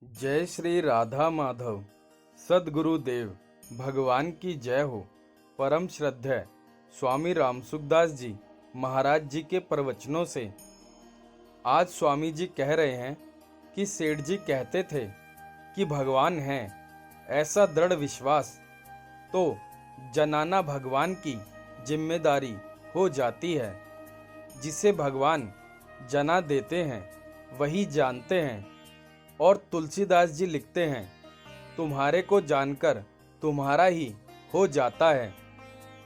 जय श्री राधा माधव। सद्गुरुदेव भगवान की जय हो। परम श्रद्धेय स्वामी रामसुखदास जी महाराज जी के प्रवचनों से आज स्वामी जी कह रहे हैं कि सेठ जी कहते थे कि भगवान हैं, ऐसा दृढ़ विश्वास तो जनाना भगवान की जिम्मेदारी हो जाती है। जिसे भगवान जना देते हैं वही जानते हैं। और तुलसीदास जी लिखते हैं, तुम्हारे को जानकर तुम्हारा ही हो जाता है।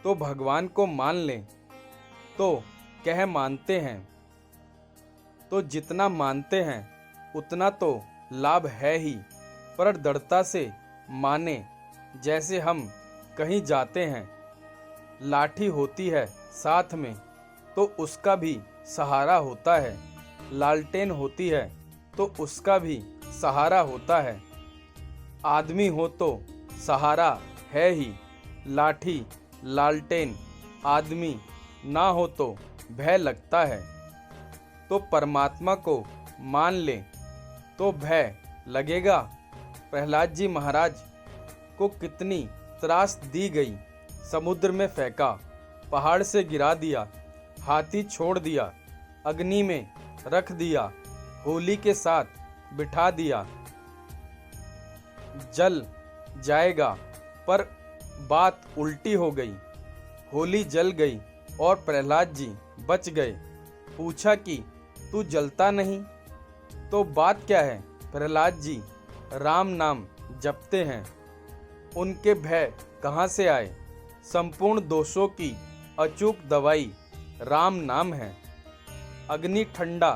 तो भगवान को मान लें तो कह मानते हैं, तो जितना मानते हैं उतना तो लाभ है ही। पर दृढ़ता से माने, जैसे हम कहीं जाते हैं, लाठी होती है साथ में तो उसका भी सहारा होता है, लालटेन होती है तो उसका भी सहारा होता है। आदमी हो तो सहारा है ही, लाठी लालटेन आदमी ना हो तो भय लगता है। तो परमात्मा को मान ले तो भय लगेगा। प्रहलाद जी महाराज को कितनी त्रास दी गई, समुद्र में फेंका, पहाड़ से गिरा दिया, हाथी छोड़ दिया, अग्नि में रख दिया, होली के साथ बिठा दिया, जल जाएगा। पर बात उल्टी हो गई, होली जल गई और प्रहलाद जी बच गए। पूछा कि तू जलता नहीं तो बात क्या है? प्रहलाद जी राम नाम जपते हैं, उनके भय कहाँ से आए? संपूर्ण दोषों की अचूक दवाई राम नाम है। अग्नि ठंडा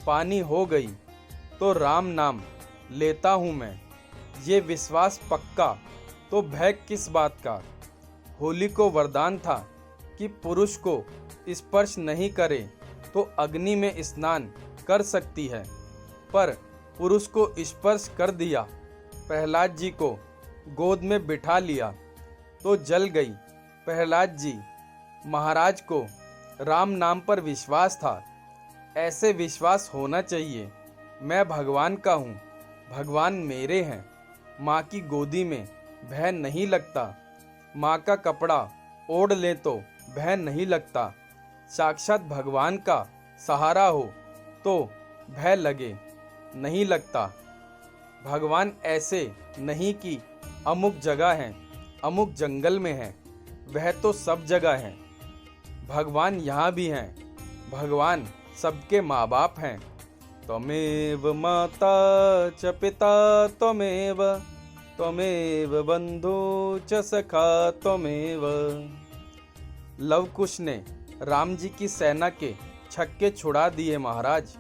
पानी हो गई तो राम नाम लेता हूँ मैं। ये विश्वास पक्का तो भय किस बात का? होली को वरदान था कि पुरुष को स्पर्श नहीं करे तो अग्नि में स्नान कर सकती है, पर पुरुष को स्पर्श कर दिया, प्रहलाद जी को गोद में बिठा लिया तो जल गई। प्रहलाद जी महाराज को राम नाम पर विश्वास था। ऐसे विश्वास होना चाहिए। मैं भगवान का हूँ, भगवान मेरे हैं। माँ की गोदी में भय नहीं लगता, माँ का कपड़ा ओढ़ ले तो भय नहीं लगता। साक्षात भगवान का सहारा हो तो भय लगे नहीं लगता। भगवान ऐसे नहीं कि अमुक जगह है, अमुक जंगल में है, वह तो सब जगह है। भगवान यहाँ भी हैं, भगवान सबके माँ बाप हैं। त्वमेव माता च पिता त्वमेव, त्वमेव बंधु च सखा त्वमेव। लव कुश ने राम जी की सेना के छक्के छुड़ा दिए महाराज।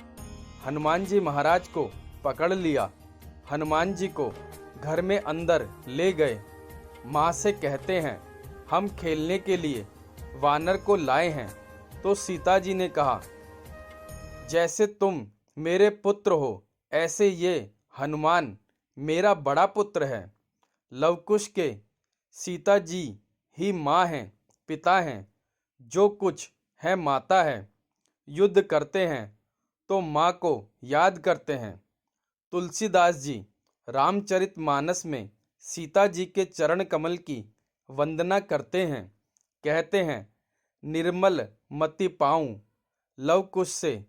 हनुमान जी महाराज को पकड़ लिया, हनुमान जी को घर में अंदर ले गए। माँ से कहते हैं, हम खेलने के लिए वानर को लाए हैं। तो सीता जी ने कहा, जैसे तुम मेरे पुत्र हो ऐसे ये हनुमान मेरा बड़ा पुत्र है। लवकुश के सीता जी ही माँ हैं, पिता हैं, जो कुछ है माता है। युद्ध करते हैं तो माँ को याद करते हैं। तुलसीदास जी रामचरितमानस में सीता जी के चरण कमल की वंदना करते हैं। कहते हैं, निर्मल मति पाऊं। लवकुश से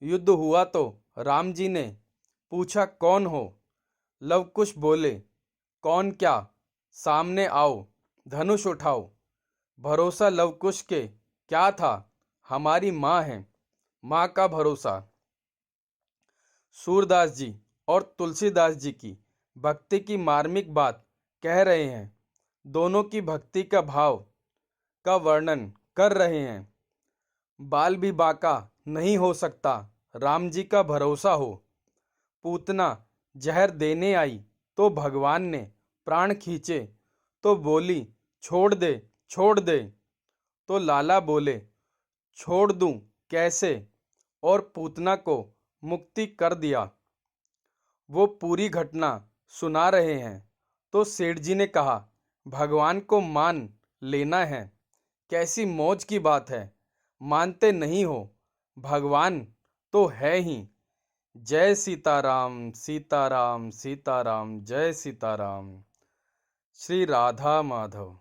युद्ध हुआ तो राम जी ने पूछा, कौन हो? लवकुश बोले, कौन क्या, सामने आओ, धनुष उठाओ। भरोसा लवकुश के क्या था? हमारी माँ है, माँ का भरोसा। सूरदास जी और तुलसीदास जी की भक्ति की मार्मिक बात कह रहे हैं। दोनों की भक्ति का भाव का वर्णन कर रहे हैं। बाल भी बाका नहीं हो सकता, राम जी का भरोसा हो। पूतना जहर देने आई तो भगवान ने प्राण खींचे तो बोली, छोड़ दे छोड़ दे। तो लाला बोले, छोड़ दूं कैसे? और पूतना को मुक्ति कर दिया। वो पूरी घटना सुना रहे हैं तो सेठ जी ने कहा, भगवान को मान लेना है। कैसी मौज की बात है, मानते नहीं हो? भगवान तो है ही। जय सीताराम सीताराम सीताराम जय सीताराम। श्री राधा माधव।